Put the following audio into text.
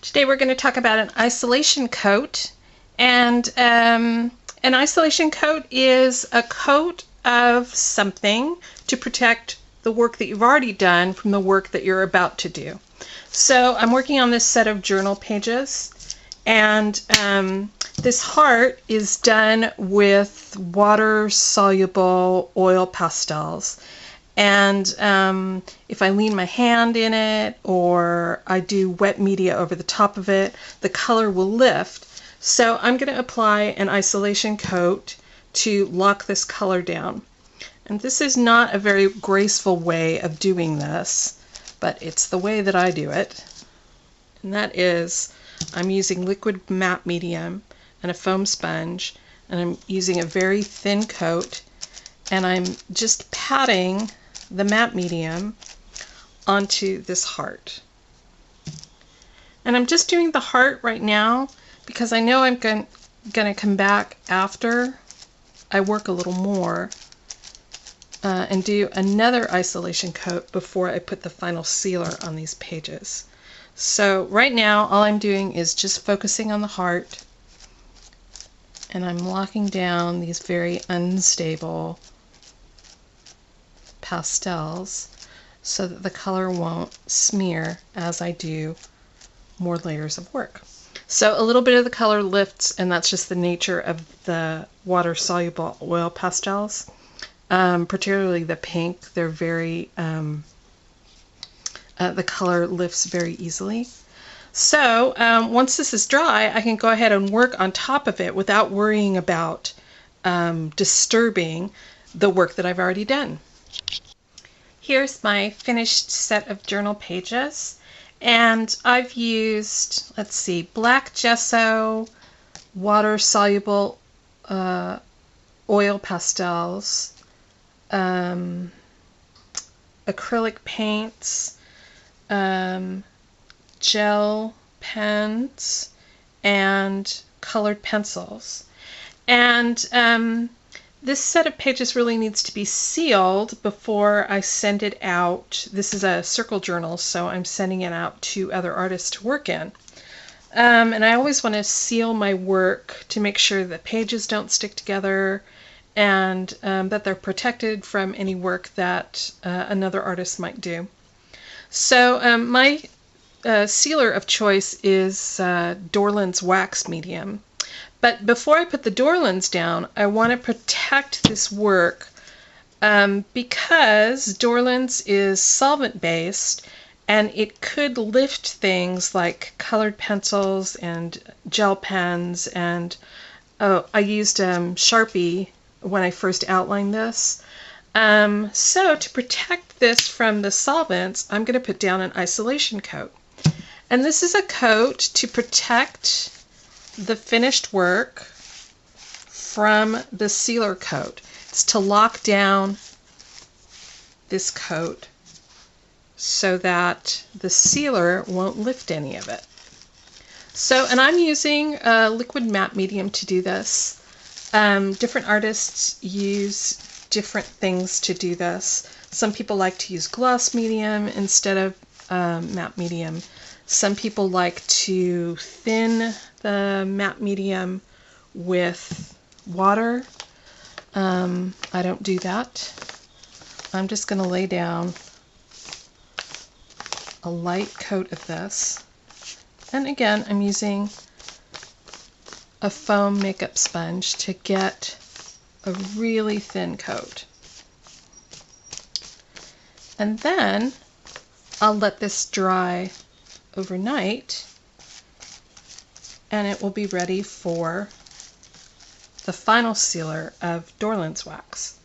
Today we're going to talk about an isolation coat, and an isolation coat is a coat of something to protect the work that you've already done from the work that you're about to do. So I'm working on this set of journal pages, and this heart is done with water-soluble oil pastels. And if I lean my hand in it or I do wet media over the top of it, the color will lift. So I'm going to apply an isolation coat to lock this color down. And this is not a very graceful way of doing this, but it's the way that I do it. And that is, I'm using liquid matte medium and a foam sponge, and I'm using a very thin coat, and I'm just patting the matte medium onto this heart. And I'm just doing the heart right now because I know I'm going to come back after I work a little more and do another isolation coat before I put the final sealer on these pages. So right now all I'm doing is just focusing on the heart, and I'm locking down these very unstable pastels so that the color won't smear as I do more layers of work. So a little bit of the color lifts, and that's just the nature of the water-soluble oil pastels, particularly the pink. They're very, the color lifts very easily. So once this is dry, I can go ahead and work on top of it without worrying about disturbing the work that I've already done. Here's my finished set of journal pages, and I've used, let's see, black gesso, water-soluble oil pastels, acrylic paints, gel pens, and colored pencils. And this set of pages really needs to be sealed before I send it out. This is a circle journal, so I'm sending it out to other artists to work in. And I always want to seal my work to make sure that pages don't stick together and that they're protected from any work that another artist might do. So my sealer of choice is Dorland's wax medium. But before I put the Dorland's down, I want to protect this work because Dorland's is solvent-based, and it could lift things like colored pencils and gel pens, and I used Sharpie when I first outlined this. So to protect this from the solvents, I'm going to put down an isolation coat. And this is a coat to protect the finished work from the sealer coat. It's to lock down this coat so that the sealer won't lift any of it. So, and I'm using a liquid matte medium to do this. Different artists use different things to do this. Some people like to use gloss medium instead of matte medium. Some people like to thin the matte medium with water. I don't do that. I'm just going to lay down a light coat of this. And again, I'm using a foam makeup sponge to get a really thin coat. And then I'll let this dry overnight, and it will be ready for the final sealer of Dorland's wax.